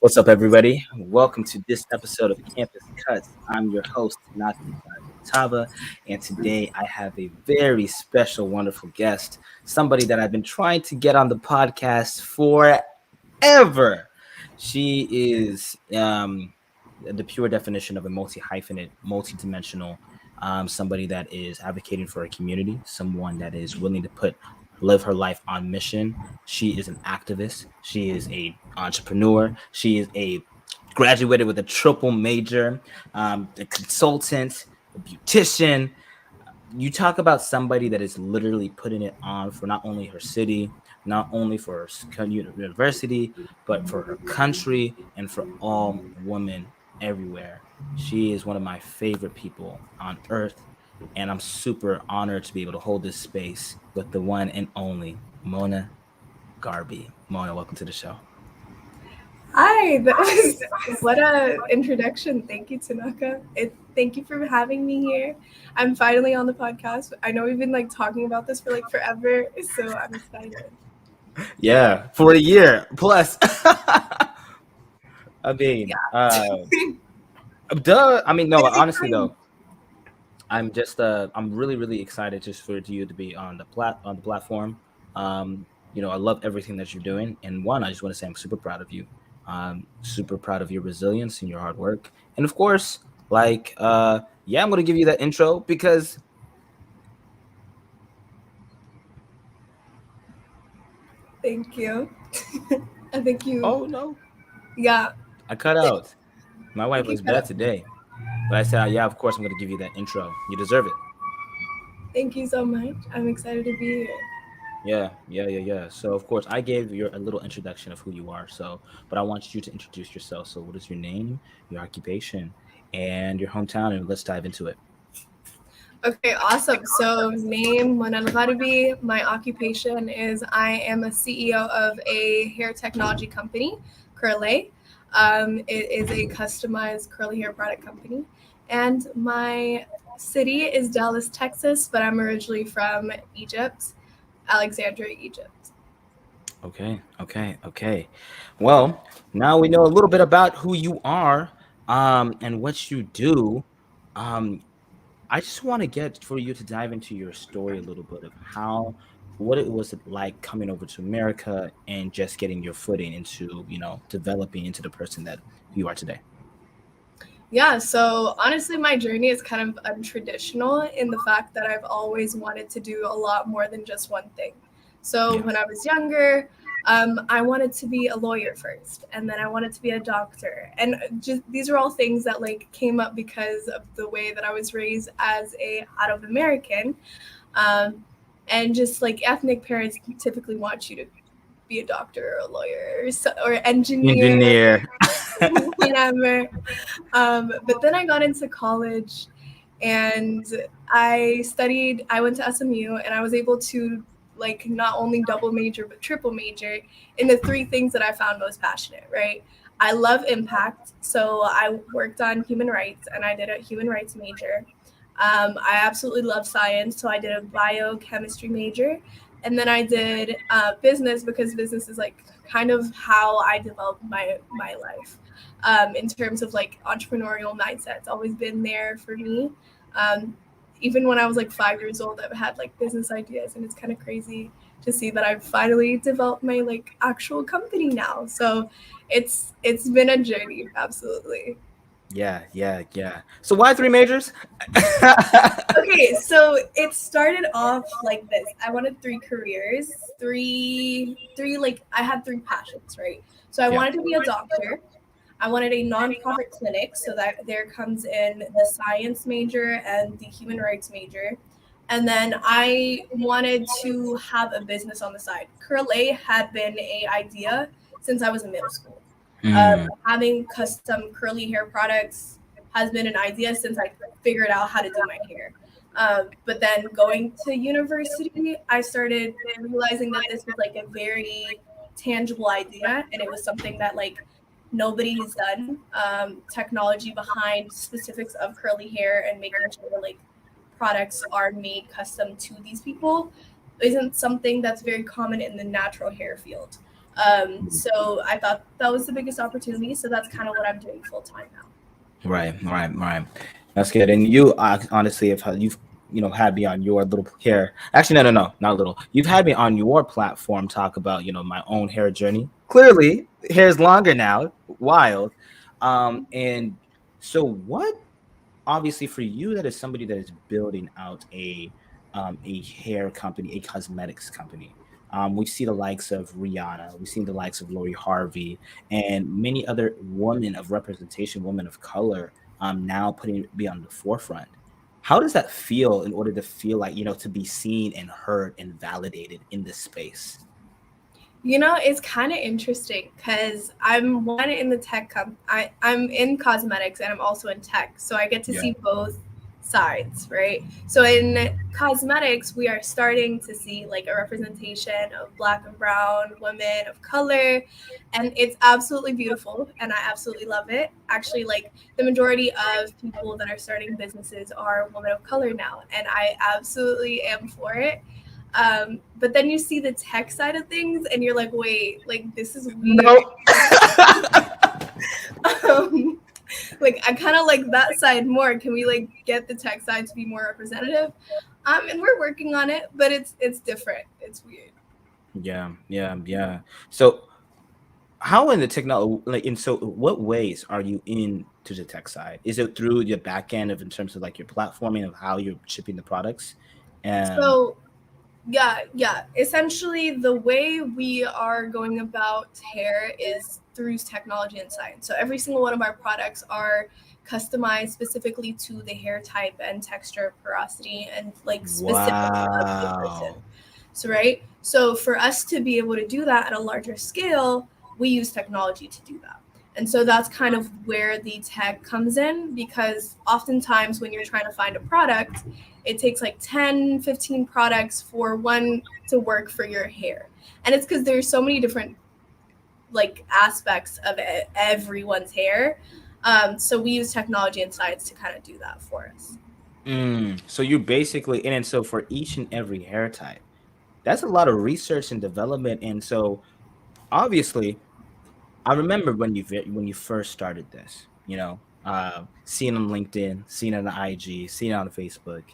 What's up, everybody? Welcome to this episode of Campus Cuts. I'm your host, Tanaka, Tava, and today I have a very special, wonderful guest, somebody that I've been trying to get on the podcast forever. She is the pure definition of a multi-hyphenate, multi-dimensional, somebody that is advocating for a community, someone that is willing to live her life on mission. She is an activist. She is a entrepreneur. She is a graduated with a triple major, a consultant, a beautician. You talk about somebody that is literally putting it on for not only her city, not only for her university, but for her country and for all women everywhere. She is one of my favorite people on earth, and I'm super honored to be able to hold this space with the one and only Mona Garby. Mona, welcome to the show. Hi, that was what a introduction. Thank you, Tanaka. Thank you for having me here. I'm finally on the podcast. I know we've been talking about this for forever, so I'm excited. Yeah, for a year plus. I mean, Yeah. duh. I mean, no, but Crazy honestly time. though, I'm really, really excited just for you to be on the platform. I love everything that you're doing, and one, I just want to say I'm super proud of you. Super proud of your resilience and your hard work, and of course, yeah, I'm gonna give you that intro because Thank you. I think you. oh no, Yeah. I cut out. My wife Okay, was cut bad up. today, but I said, yeah, of course, I'm gonna give you that intro. You deserve it. Thank you so much. I'm excited to be here. Yeah. So of course I gave you a little introduction of who you are. But I want you to introduce yourself. So what is your name, your occupation, and your hometown, and let's dive into it. Okay, awesome. So, name El-Gharby. My occupation is I am a CEO of a hair technology company, Curlé. It is a customized curly hair product company. And my city is Dallas, Texas, but I'm originally from Egypt, Alexandria, Egypt. Okay. Well, now we know a little bit about who you are, and what you do. Um, I just want to get for you to dive into your story a little bit of what it was like coming over to America and just getting your footing into, developing into the person that you are today. Yeah, so honestly, my journey is kind of untraditional in the fact that I've always wanted to do a lot more than just one thing. So Yeah. when I was younger, I wanted to be a lawyer first, and then I wanted to be a doctor, and just these are all things that came up because of the way that I was raised as a Arab American, um, and just ethnic parents typically want you to be a doctor or a lawyer or engineer, Engineer. whatever. But then I got into college and I went to SMU and I was able to not only double major but triple major in the three things that I found most passionate, right? I love impact. So I worked on human rights and I did a human rights major. I absolutely love science. So I did a biochemistry major. And then I did business because business is kind of how I developed my life in terms of entrepreneurial mindset. It's always been there for me. Um, Even when I was 5 years old, I've had business ideas, and it's kind of crazy to see that I've finally developed my actual company now. So it's been a journey, absolutely. Yeah. So why three majors? Okay, so it started off like this. I wanted three careers, three I had three passions, right? So I Yeah. wanted to be a doctor. I wanted a nonprofit clinic, so that there comes in the science major and the human rights major. And then I wanted to have a business on the side. Curlé had been a idea since I was in middle school. Having custom curly hair products has been an idea since I figured out how to do my hair. But then going to university, I started realizing that this was a very tangible idea, and it was something that nobody's done. Technology behind specifics of curly hair and making sure products are made custom to these people isn't something that's very common in the natural hair field. So I thought that was the biggest opportunity. So that's kind of what I'm doing full time now. Right, right, right. That's good. And you honestly, if you've had me on your little hair, actually, no, no, no, not little. You've had me on your platform talk about my own hair journey. Clearly, hair's longer now. Wild. And so what? Obviously, for you, that is somebody that is building out a hair company, a cosmetics company. We see the likes of Rihanna, we've seen the likes of Lori Harvey, and many other women of representation, women of color, now putting it be on the forefront. How does that feel in order to feel like, to be seen and heard and validated in this space? It's kind of interesting because I'm one in the tech I'm in cosmetics and I'm also in tech. So I get to Yeah. see both sides, right? So in cosmetics, we are starting to see like a representation of black and brown women of color. And it's absolutely beautiful and I absolutely love it. Actually, like the majority of people that are starting businesses are women of color now. And I absolutely am for it. But then you see the tech side of things and you're like, wait, like this is weird. No. um, like I kind of like that side more. Can we like get the tech side to be more representative? And we're working on it, but it's different. It's weird. Yeah, yeah, yeah. So how in the technology, like, in so what ways are you in to the tech side? Is it through your back end of in terms of like your platforming of how you're shipping the products? Um, So yeah. Essentially, the way we are going about hair is through technology and science. So every single one of our products are customized specifically to the hair type and texture, porosity, and like specific of the person. wow. So right. So for us to be able to do that at a larger scale, we use technology to do that. And so that's kind of where the tech comes in because oftentimes when you're trying to find a product, it takes like 10, 15 products for one to work for your hair. And it's because there's so many different like aspects of everyone's hair. So we use technology and science to kind of do that for us. So you're basically, and then so for each and every hair type, that's a lot of research and development. And so obviously, I remember when you first started this, seeing on LinkedIn, seeing on the IG, seeing on Facebook.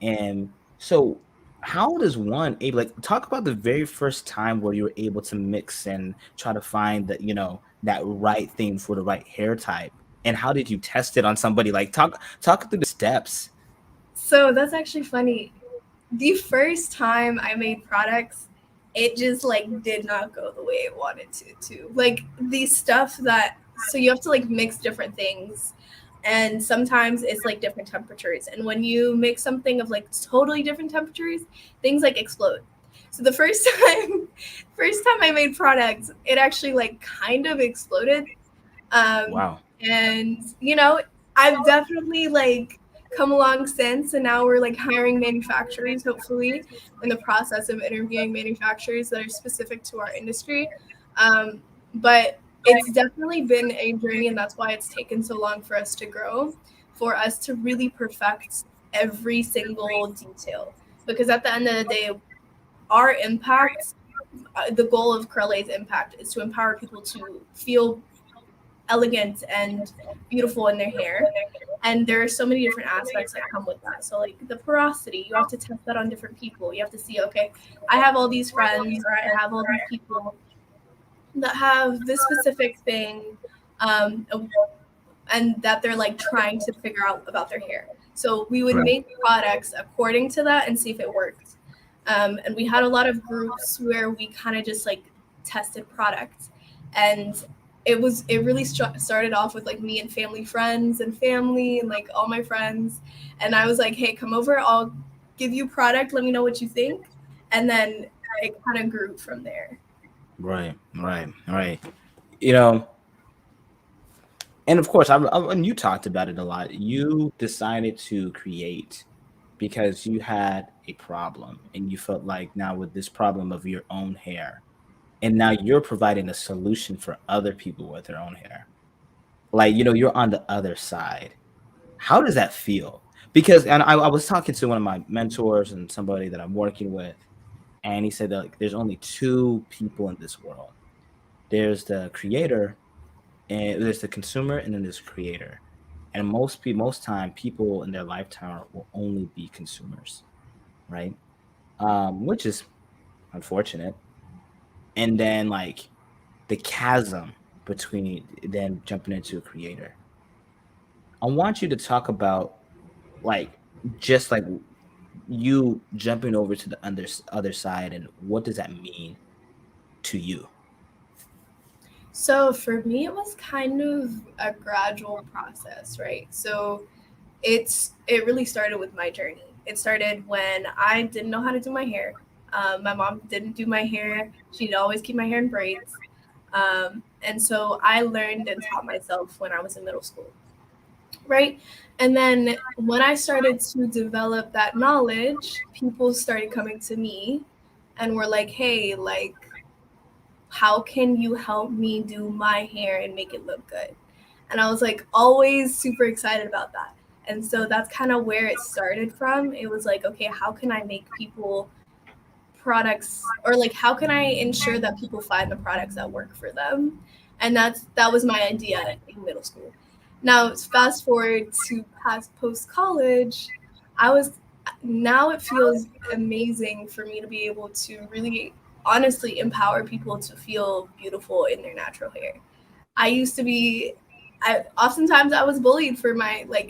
And so how does one able, like, talk about the very first time where you were able to mix and try to find that, that right thing for the right hair type? And how did you test it on somebody? Like talk through the steps. So that's actually funny. The first time I made products, it just like did not go the way it wanted to. Like the stuff that so you have to like mix different things and sometimes it's like different temperatures. And when you mix something of like totally different temperatures, things like explode. So the first time first time I made products, it actually like kind of exploded. Um, Wow. and I've definitely like come along since, and now we're like hiring manufacturers, hopefully, in the process of interviewing manufacturers that are specific to our industry. But it's definitely been a journey, and that's why it's taken so long for us to grow, for us to really perfect every single detail. Because at the end of the day, our impact, the goal of Curlé's impact is to empower people to feel elegant and beautiful in their hair. And there are so many different aspects that come with that. So like the porosity, you have to test that on different people. You have to see, okay, I have all these friends or I have all these people that have this specific thing, um, and that they're like trying to figure out about their hair. So we would Right. make products according to that and see if it worked. And we had a lot of groups where we kind of just like tested products, and it really started off with like me and family friends and family and like all my friends, and I was like, hey, come over, I'll give you product, let me know what you think, and then it kind of grew from there. Right. Right. Right. You know, and of course, and you talked about it a lot. You decided to create because you had a problem and you felt like now with this problem of your own hair, and now you're providing a solution for other people with their own hair. Like, you're on the other side. How does that feel? Because, and I was talking to one of my mentors and somebody that I'm working with, and he said that like there's only two people in this world. there's the creator, and there's the consumer, and then there's creator. And most time, people in their lifetime will only be consumers, right? Which is unfortunate. And then like the chasm between then jumping into a creator. I want you to talk about like just like you jumping over to the other side, and what does that mean to you? So for me, it was kind of a gradual process, right? So it really started with my journey. It started when I didn't know how to do my hair. My mom didn't do my hair. She'd always keep my hair in braids. And so I learned and taught myself when I was in middle school, right? And then when I started to develop that knowledge, people started coming to me and were like, hey, like, how can you help me do my hair and make it look good? And I was like, always super excited about that. And so that's kind of where it started from. It was like, okay, how can I make people products, or like how can I ensure that people find the products that work for them? And that was my idea in middle school. Now fast forward to past post college, I was now it feels amazing for me to be able to really honestly empower people to feel beautiful in their natural hair. I used to be I oftentimes I was bullied for my like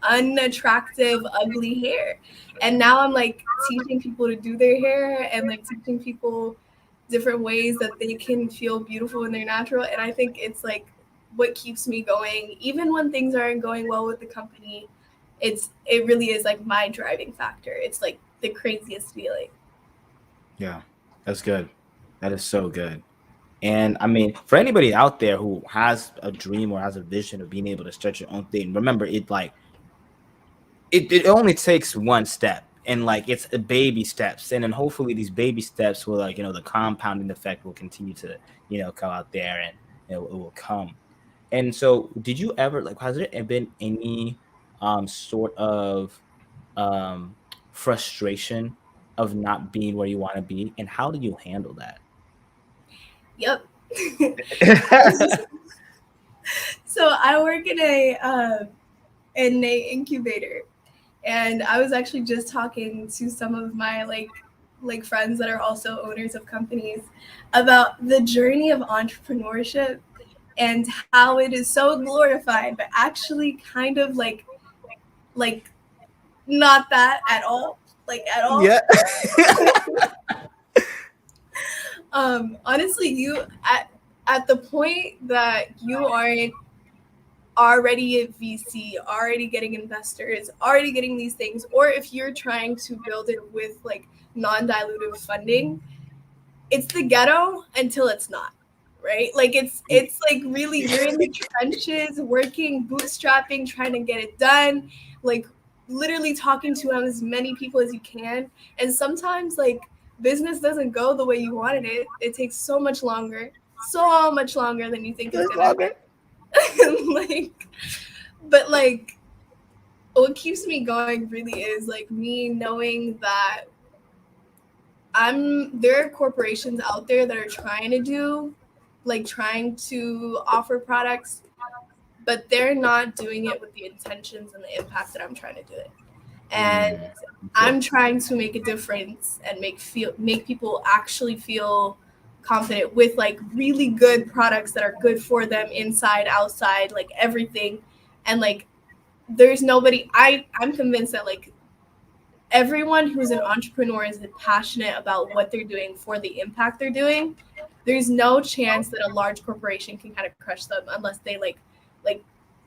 unattractive, ugly hair. And now I'm like teaching people to do their hair and like teaching people different ways that they can feel beautiful in their natural. And I think it's like what keeps me going, even when things aren't going well with the company. It really is like my driving factor. It's like the craziest feeling. Yeah, that's good. That is so good. And I mean, for anybody out there who has a dream or has a vision of being able to start your own thing, remember it only takes one step, and like it's a baby steps, and then hopefully these baby steps will, like, the compounding effect will continue to, come out there, and it will come. And so did you ever, like, has there been any sort of um frustration of not being where you want to be, and how do you handle that? Yep. So I work in a incubator, and I was actually just talking to some of my like friends that are also owners of companies about the journey of entrepreneurship and how it is so glorified, but actually kind of like not that at all, like at all. Yeah. Honestly, you at the point that you aren't already a VC, already getting investors, already getting these things, or if you're trying to build it with like non-dilutive funding, it's the ghetto until it's not, right? Like it's like really you're in the trenches, working, bootstrapping, trying to get it done, like literally talking to as many people as you can. And sometimes like business doesn't go the way you wanted it. It takes so much longer than you think it's It's gonna. longer. Like, but like what keeps me going really is like me knowing that there are corporations out there that are trying to do like trying to offer products, but they're not doing it with the intentions and the impact that I'm trying to do it. And Mm, okay. I'm trying to make a difference and make people actually feel confident with like really good products that are good for them inside, outside, like everything. And like there's nobody I'm convinced that like everyone who's an entrepreneur is passionate about what they're doing for the impact they're doing. There's no chance that a large corporation can kind of crush them unless they like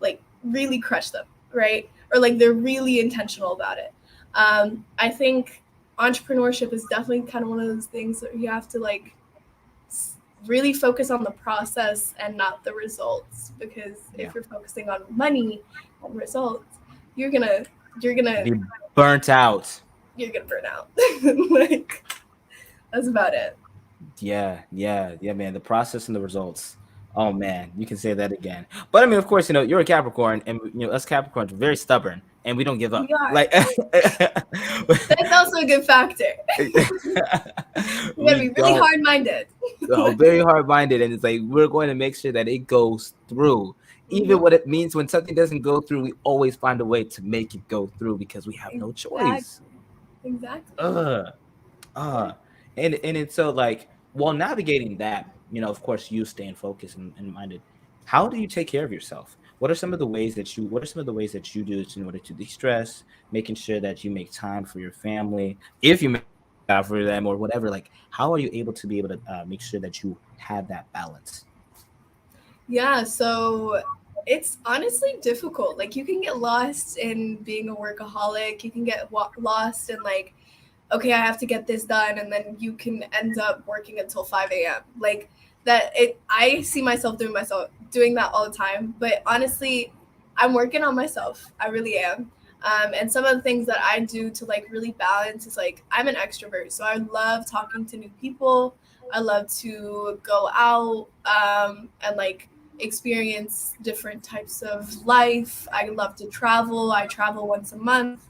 like really crush them, right? Or like they're really intentional about it. I think entrepreneurship is definitely kind of one of those things that you have to like really focus on the process and not the results, because Yeah. if you're focusing on money and results, you're gonna you're gonna Be burnt out. you're gonna burn out. Like that's about it. Yeah, yeah, yeah, man. The process and the results. Oh man, you can say that again. But I mean, of course, you're a Capricorn, and us Capricorns are very stubborn, and we don't give up. We are. Like That's also a good factor. You gotta we be really don't. hard minded. Very hard minded, and it's like we're going to make sure that it goes through, even what it means when something doesn't go through. We always find a way to make it go through because we have no choice. Exactly. Exactly. Uh, Yeah. uh, and it's so like while navigating that, of course, you staying focused and minded. How do you take care of yourself? What are some of the ways that you? What are some of the ways that you do in order to de-stress, making sure that you make time for your family, if you make time for them, or whatever? Like, how are you able to be able to make sure that you have that balance? Yeah, so it's honestly difficult. Like you can get lost in being a workaholic. You can get lost in like, okay, I have to get this done, and then you can end up working until 5 a.m. Like that. It. I see myself doing that all the time. But honestly, I'm working on myself. I really am. And some of the things that I do to like really balance is like I'm an extrovert, so I love talking to new people. I love to go out and like experience different types of life. I love to travel. I travel once a month.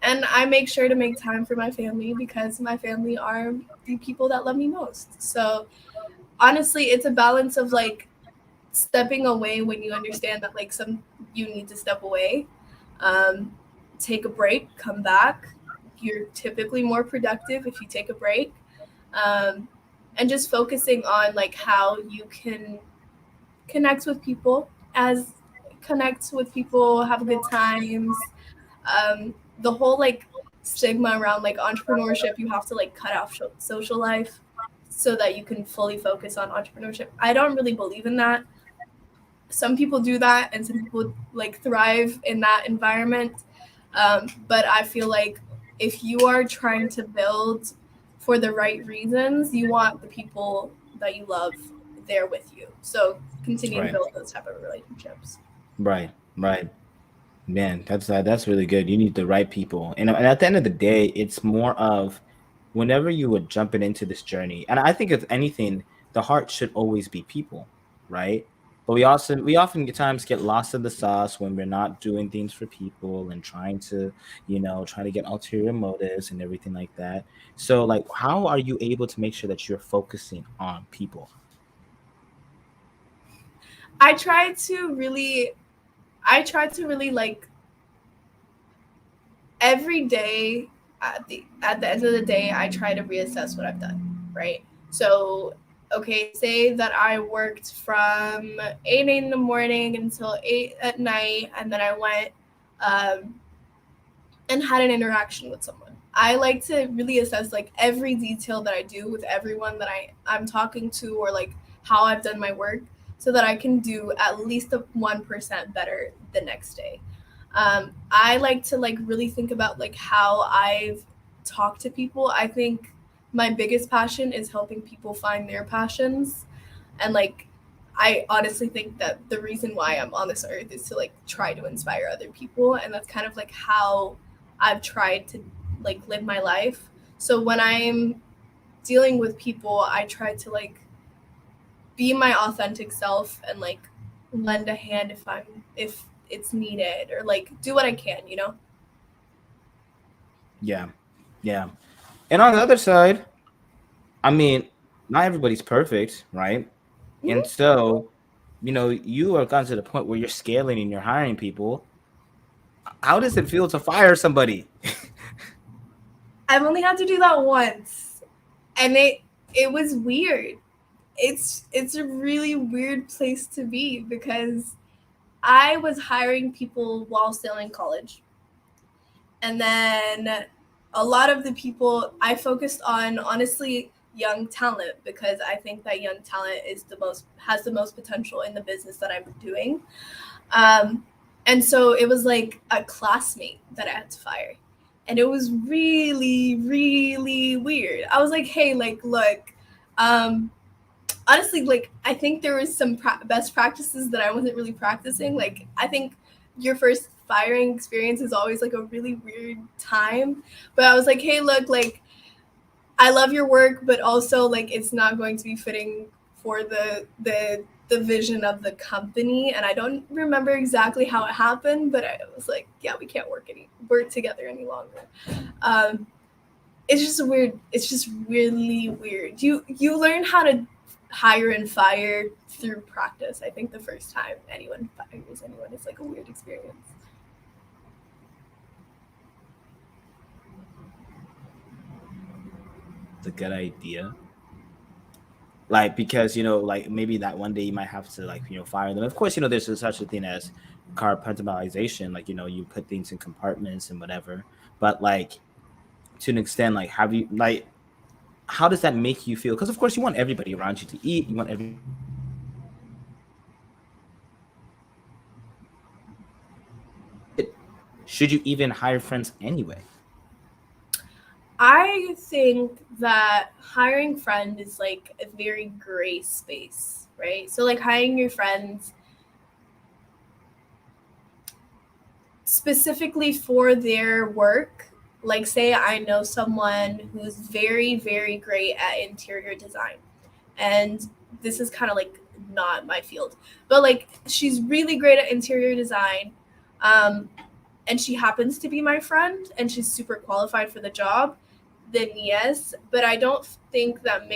And I make sure to make time for my family because my family are the people that love me most. So honestly, it's a balance of like stepping away when you understand that like some you need to step away, um, take a break, come back. You're typically more productive if you take a break, um, and just focusing on like how you can connect with people as connect with people, have good times. The whole like stigma around like entrepreneurship, you have to like cut off social life so that you can fully focus on entrepreneurship. I don't really believe in that. Some people do that and some people like thrive in that environment, but I feel like if you are trying to build for the right reasons, you want the people that you love there with you, so continue to Right, build those type of relationships. right, right. Man, that's really good. You need the right people, and at the end of the day, it's more of whenever you would jumping into this journey. And I think if anything, the heart should always be people, right? But we often at times get lost in the sauce when we're not doing things for people and trying to, trying to get ulterior motives and everything like that. So, like, how are you able to make sure that you're focusing on people? I try to really, I try to really like every day at the end of the day, I try to reassess what I've done, right? So, okay, say that I worked from 8 in the morning until 8 at night, and then I went um, and had an interaction with someone. I like to really assess like every detail that I do with everyone that I'm talking to, or like how I've done my work, so that I can do at least a 1% better the next day. I like to like really think about like how I've talked to people. I think my biggest passion is helping people find their passions, and like I honestly think that the reason why I'm on this earth is to like try to inspire other people, and that's kind of like how I've tried to like live my life. So when I'm dealing with people, I try to like be my authentic self and like lend a hand if it's needed, or like do what I can, you know? Yeah, yeah. And on the other side, I mean, not everybody's perfect, right? And Mhm. so, you are gotten to the point where you're scaling and you're hiring people. How does it feel to fire somebody? I've only had to do that once, and it was weird. It's a really weird place to be because I was hiring people while still in college. And then a lot of the people I focused on, honestly, young talent, because I think that young talent is the most has the most potential in the business that I'm doing. Um, and so it was like a classmate that I had to fire. And it was really, really weird. I was like, hey, like, look, um, honestly, like I think there was some best practices that I wasn't really practicing. Like I think your first firing experience is always like a really weird time. But I was like, hey, look, like I love your work, but also like it's not going to be fitting for the vision of the company, and I don't remember exactly how it happened, but I was like, yeah, we can't work together any longer. Um, it's just weird. It's just really weird. You learn how to hire and fire through practice. I think the first time anyone fires anyone is like a weird experience. It's a good idea. Like because like maybe that one day you might have to like fire them. Of course, there's such a thing as compartmentalization. Like you put things in compartments and whatever. But like to an extent, like have you like how does that make you feel? Because of course you want everybody around you to eat. You want everybody should you even hire friends anyway? I think that hiring friend is like a very gray space, right? So like hiring your friends specifically for their work. Like say I know someone who's very very great at interior design, and this is kind of like not my field, but like she's really great at interior design, um, and she happens to be my friend and she's super qualified for the job, then yes. But I don't think that um,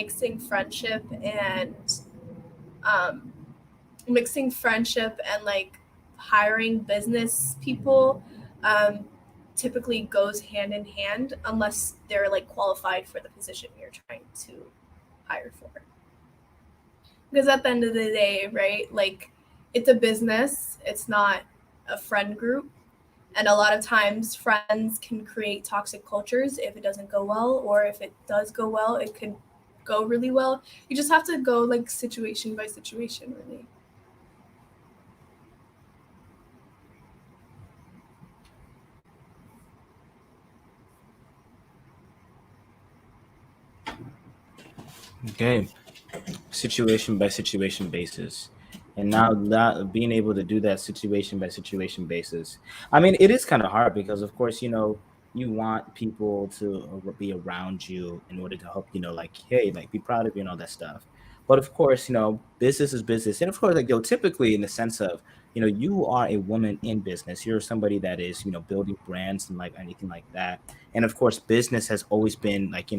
mixing friendship and like hiring business people um, typically goes hand in hand unless they're like qualified for the position you're trying to hire for. Because at the end of the day, right, like it's a business, it's not a friend group. And a lot of times friends can create toxic cultures if it doesn't go well, or if it does go well, it could go really well. You just have to go like situation by situation, really. Okay, situation by situation basis. And now that being able to do that situation by situation basis, I mean, it is kind of hard because, of course, you want people to be around you in order to help, like, hey, like, be proud of you and all that stuff. But of course, business is business. And of course, like, typically in the sense of, you are a woman in business. You're somebody that is, building brands and like anything like that. And of course, business has always been like,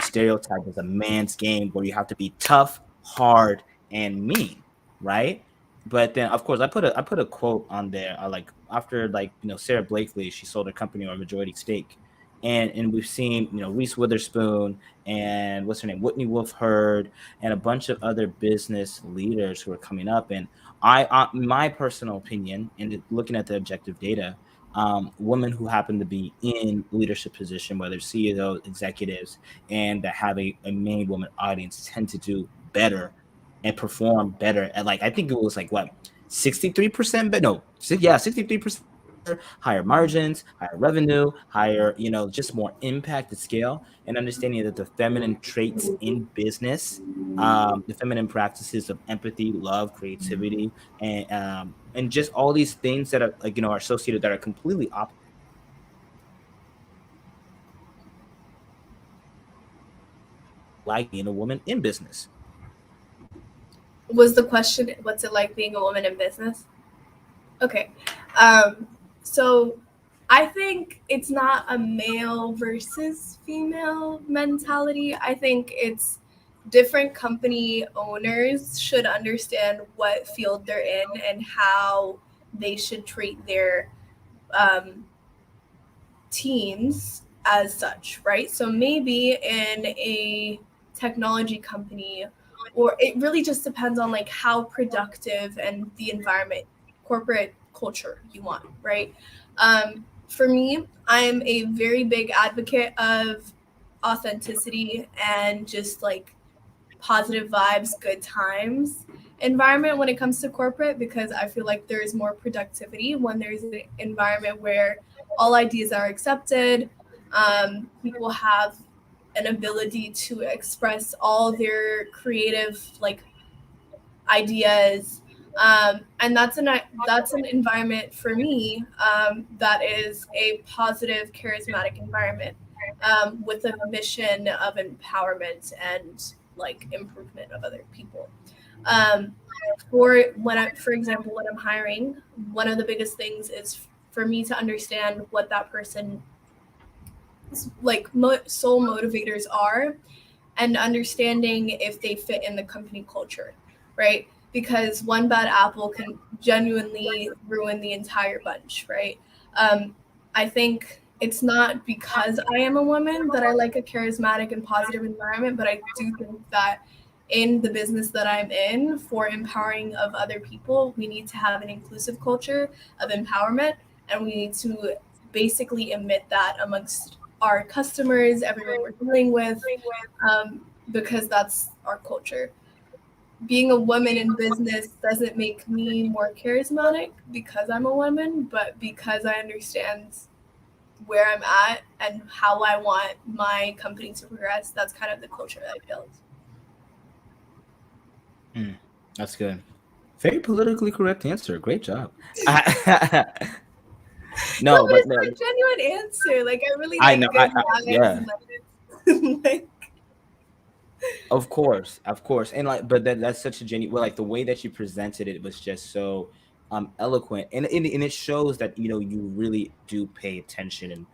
stereotyped as a man's game where you have to be tough, hard, and mean, right? But then, of course, I put a quote on there. Like after like Sarah Blakely, she sold her company or a majority stake, and we've seen Reese Witherspoon and what's her name, Whitney Wolf Heard, and a bunch of other business leaders who are coming up. And my personal opinion, and looking at the objective data, women who happen to be in leadership position, whether CEOs, executives, and that have a main woman audience, tend to do better and perform better. And like I think it was like what 63%, but no, yeah, 63% higher margins, higher revenue, higher just more impact at scale, and understanding that the feminine traits in business, the feminine practices of empathy, love, creativity, and just all these things that are like are associated that are completely opposite like being a woman in business. Was the question what's it like being a woman in business? Okay. Um, so I think it's not a male versus female mentality. I think it's different company owners should understand what field they're in and how they should treat their um, teams as such, right? So maybe in a technology company, or it really just depends on like how productive and the environment, corporate culture you want, right? For me, I'm a very big advocate of authenticity and just like positive vibes, good times environment when it comes to corporate, because I feel like there's more productivity when there's an environment where all ideas are accepted. People have an ability to express all their creative like ideas, and that's an environment for me that is a positive, charismatic environment with a mission of empowerment and like improvement of other people. Um, for example, when I'm hiring, one of the biggest things is for me to understand what that person's like sole motivators are, and understanding if they fit in the company culture, right? Because one bad apple can genuinely ruin the entire bunch, right? Um, I think it's not because I am a woman that I like a charismatic and positive environment, but I do think that in the business that I'm in for empowering of other people, we need to have an inclusive culture of empowerment, and we need to basically emit that amongst our customers, everyone we're dealing with, um, because that's our culture. Being a woman in business doesn't make me more charismatic because I'm a woman, but because I understand where I'm at and how I want my company to progress, that's kind of the culture that I built. Mm, that's good. Very politically correct answer. Great job. No, No, but but it's no, a genuine answer. Like I really I know. like good Yeah. vibes. Like, Of course, and like, but that's such a genuine. Well, like the way that you presented it was just so eloquent, and it shows that you really do pay attention, and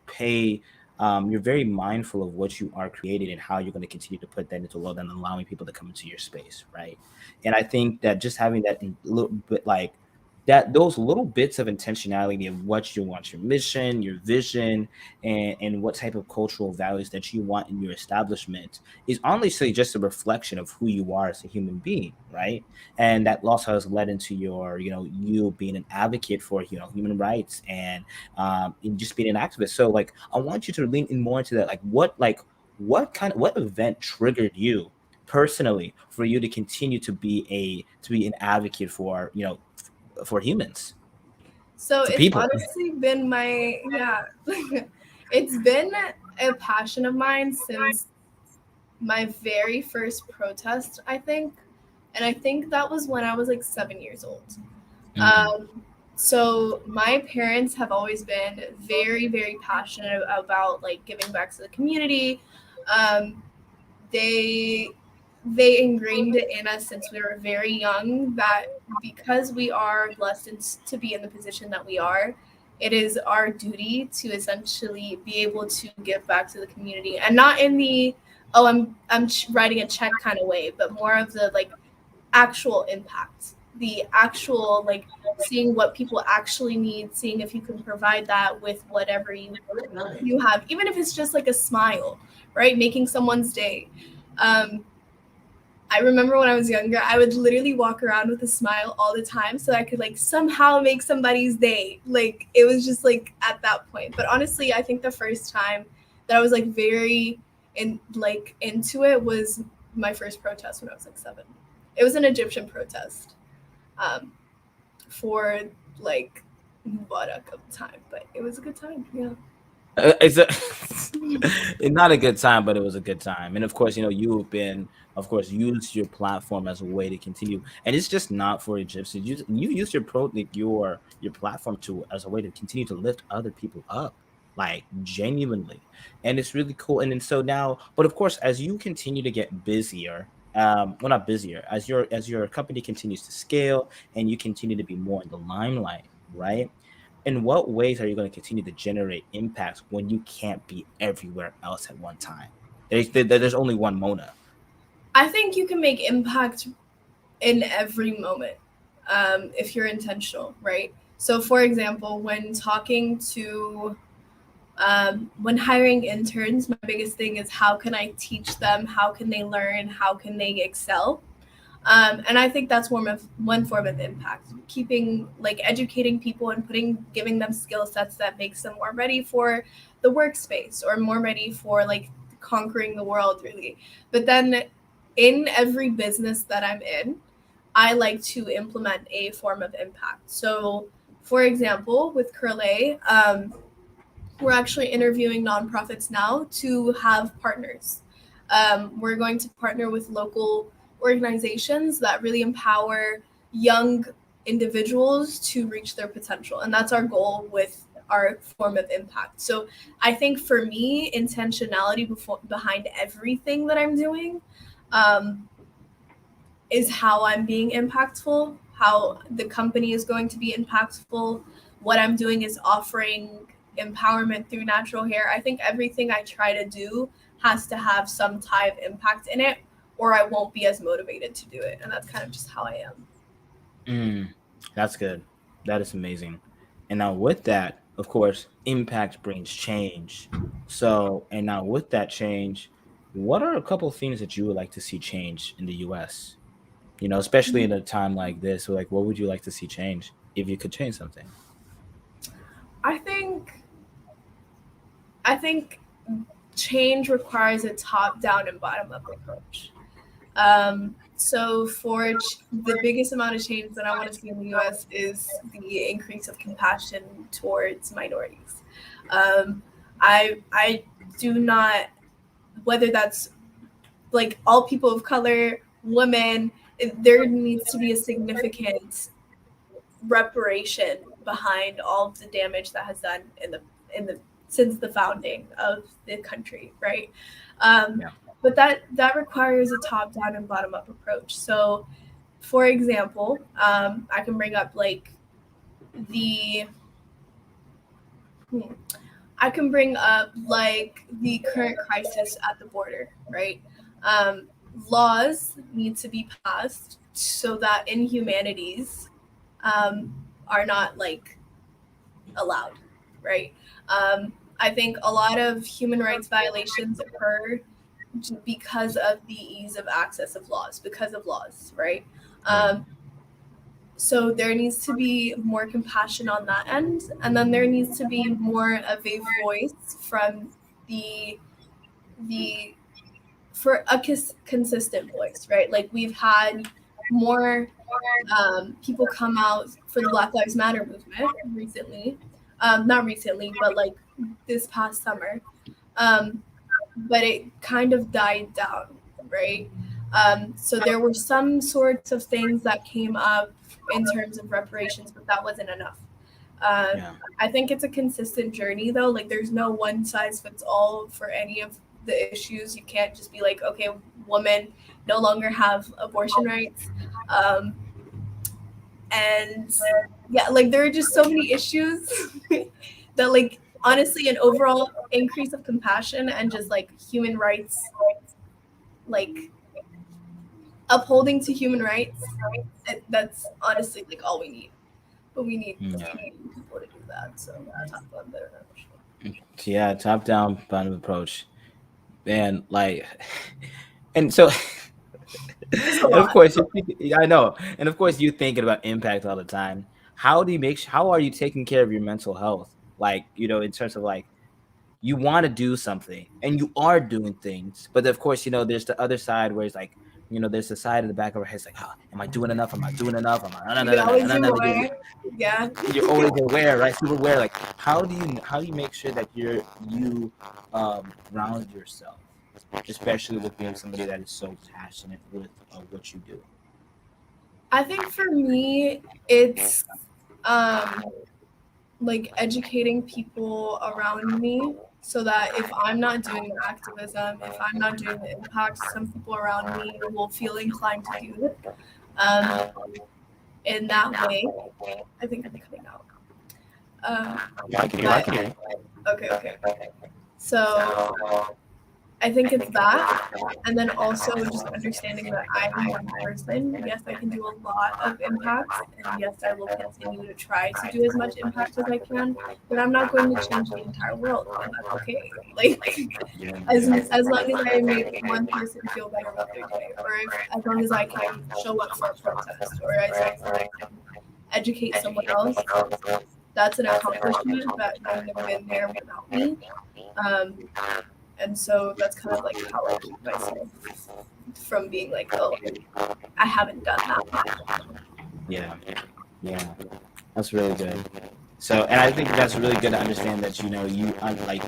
pay. You're very mindful of what you are creating and how you're going to continue to put that into the world and allowing people to come into your space, right? And I think that just having that little bit like that, those little bits of intentionality of what you want, your mission, your vision, and what type of cultural values that you want in your establishment is honestly just a reflection of who you are as a human being, right? And that also has led into your, you being an advocate for, human rights and just being an activist. So, like, I want you to lean in more into that. What event triggered you personally for you to continue to be an advocate for, for humans, so for it's people? honestly been my, yeah, it's been a passion of mine since my very first protest, I think. And I think that was when I was like 7 years old. Mm, Um, so my parents have always been very, very passionate about like giving back to the community. Um, they they ingrained it in us since we were very young that because we are blessed to be in the position that we are, it is our duty to essentially be able to give back to the community, and not in the oh I'm writing a check kind of way, but more of the like actual impact, the actual like seeing what people actually need, seeing if you can provide that with whatever you have, even if it's just like a smile, right? Making someone's day. Um, I remember when I was younger, I would literally walk around with a smile all the time so I could like somehow make somebody's day. Like it was just like at that point. But honestly, I think the first time that I was like very into it was my first protest when I was like 7. It was an Egyptian protest um, for like Mubarak of the time, but it was a good time. Yeah. it's a, it's not a good time, but it was a good time. And of course, you've been, of course, used your platform as a way to continue. And it's just not for Egyptians. You use like your platform to as a way to continue to lift other people up, like genuinely. And it's really cool. And then so now, but of course, as you continue to get busier, well, not busier, as your company continues to scale and you continue to be more in the limelight, right? In what ways are you going to continue to generate impacts when you can't be everywhere else at one time? There's only one Mona. I think you can make impact in every moment if you're intentional, right? So, for example, when hiring interns, my biggest thing is how can I teach them? How can they learn? How can they excel? And I think that's one form of impact, keeping like educating people and giving them skill sets that makes them more ready for the workspace or more ready for like conquering the world, really. But then in every business that I'm in, I like to implement a form of impact. So, for example, with Curlé, we're actually interviewing nonprofits now to have partners. We're going to partner with local organizations that really empower young individuals to reach their potential. And that's our goal with our form of impact. So I think for me, intentionality behind everything that I'm doing um, is how I'm being impactful, how the company is going to be impactful. What I'm doing is offering empowerment through natural hair. I think everything I try to do has to have some type of impact in it, or I won't be as motivated to do it. And that's kind of just how I am. Mm, that's good. That is amazing. And now with that, of course, impact brings change. So, and now with that change, what are a couple of things that you would like to see change in the US? You know, especially in a time like this, like what would you like to see change if you could change something? I think I think change requires a top down and bottom up approach. So for the biggest amount of change that I want to see in the U.S. is the increase of compassion towards minorities. Um, I do not, whether that's like all people of color, women, there needs to be a significant reparation behind all of the damage that has done in the since the founding of the country, right? Um, Yeah. but that requires a top down and bottom up approach. So, for example, I can bring up like the hmm, I can bring up like the current crisis at the border, right? Um, Laws need to be passed so that inhumanities are not like allowed, right? I think a lot of human rights violations occur because of the ease of access of laws, because of laws, right? Yeah. Um, so there needs to be more compassion on that end, and then there needs to be more of a voice from the the for a consistent voice, right? Like we've had more people come out for the Black Lives Matter movement recently. Not recently, but like this past summer. Um, but it kind of died down, right? So there were some sorts of things that came up in terms of reparations, but that wasn't enough. Uh, Yeah. I think it's a consistent journey, though. Like, there's no one size fits all for any of the issues. You can't just be like, okay, women no longer have abortion rights. Um, and yeah, like there are just so many issues that like honestly an overall increase of compassion and just like human rights, like upholding to human rights, that's honestly like all we need. But we need Yeah. people to do that. So top on better than Yeah, top down bottom approach. Man, like and so it's a and of lot. course I know. And of course you thinking about impact all the time. How are you taking care of your mental health? Like, you know, in terms of like you want to do something and you are doing things, but of course, you know, there's the other side where it's like, you know, there's the side of the back of our head, it's like, oh, am I doing enough? Am I doing enough? Am I You can always do more. Yeah. you're always aware, right? Super aware. Like, how do you make sure that you ground yourself, especially with being somebody that is so passionate with what you do? I think for me it's um like educating people around me so that if I'm not doing the activism, if I'm not doing the impact, some people around me will feel inclined to do it. Um, in that way, I think I'm cutting out. Um, Yeah, I can hear. I but can hear. okay, okay. So I think it's that. And then also just understanding that I'm one person. Yes, I can do a lot of impacts. And yes, I will continue to try to do as much impact as I can. But I'm not going to change the entire world. And that's okay. Like, Yeah, as long as I make one person feel better about their day, or if, as long as I can show up for a protest, or as long as I can educate someone else, that's an accomplishment that wouldn't have been there without me. Um, and so that's kind of like how I keep myself from being like, oh, I haven't done that much. yeah, yeah. That's really good. So, and I think that's really good to understand that you know like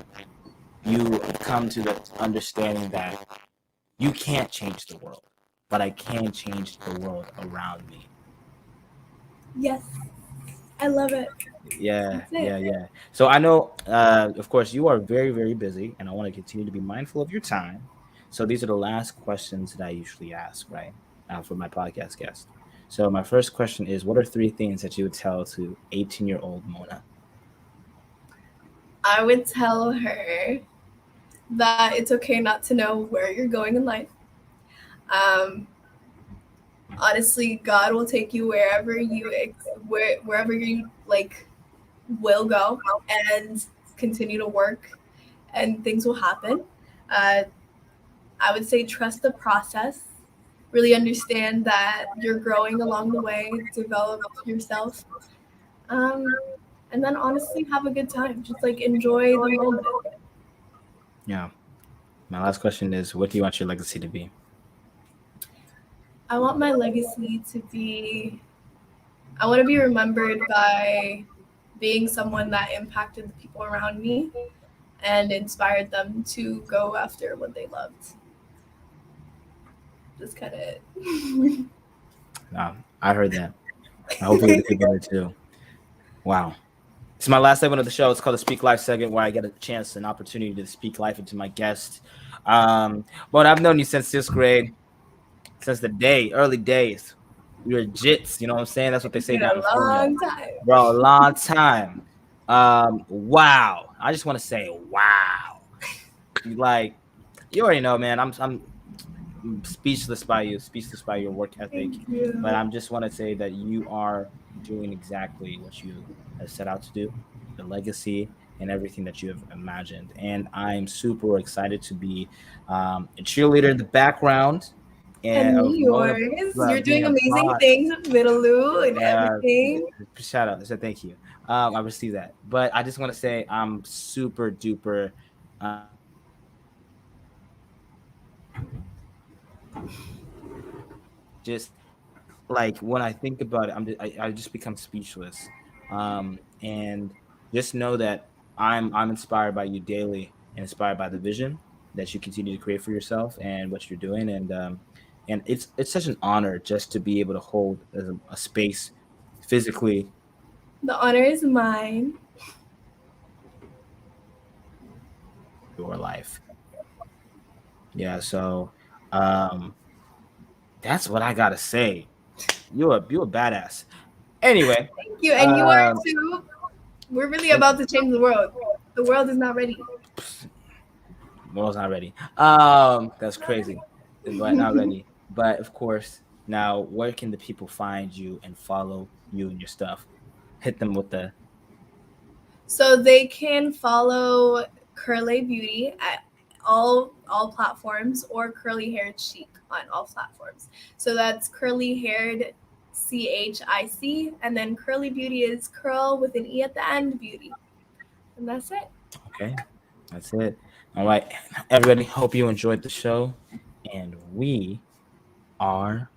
you come to the understanding that you can't change the world, but I can change the world around me. Yes, I love it. Yeah, That's it. yeah, yeah. So I know, of course, you are very, very busy, and I want to continue to be mindful of your time. So these are the last questions that I usually ask, right, for my podcast guest. So my first question is, what are three things that you would tell to 18-year-old Mona? I would tell her that it's okay not to know where you're going in life. Um, Honestly, God will take you wherever you like will go, and continue to work, and things will happen. Uh, I would say trust the process. Really understand that you're growing along the way. Develop yourself, um, and then honestly have a good time. Just like enjoy the moment. Yeah. My last question is, what do you want your legacy to be? I want my legacy to be. I want to be remembered by being someone that impacted the people around me and inspired them to go after what they loved. That's kind of it. I heard that. I hope the people did too. Wow. It's my last segment of the show. It's called the Speak Life segment, where I get a chance, an opportunity to speak life into my guest. But I've known you since sixth grade, since the early days. We were jits, you know what I'm saying? That's what they It's say been down in a Florida. long time. Bro, a long time. Wow. I just want to say, wow. Like, you already know, man. I'm speechless by you, speechless by your work ethic. Thank But you. I'm just want to say that you are doing exactly what you have set out to do, the legacy and everything that you have imagined. And I'm super excited to be a cheerleader in the background and And of me, Mona yours. You're being doing a amazing boss. things with Middaloo and Uh, everything. Shout out. So thank you. I received that. But I just want to say I'm super duper just like when I think about it, I just become speechless. And just know that I'm inspired by you daily and inspired by the vision that you continue to create for yourself and what you're doing. And it's such an honor just to be able to hold a space physically The honor is mine. your life. Yeah, so um that's what I gotta say. You're a badass. Anyway, Thank you. And you are um too. We're really thank about you. to change the world. The world is not ready. Moral's not ready. That's crazy. But not ready. But of course, now where can the people find you and follow you and your stuff? Hit them with the So they can follow Curlé Beauty at all platforms, or Curly Haired Chic on all platforms. So that's curly haired CHIC, and then Curly Beauty is curl with an E at the end, beauty. And that's it. okay. That's it. All right, everybody. Hope you enjoyed the show, and we are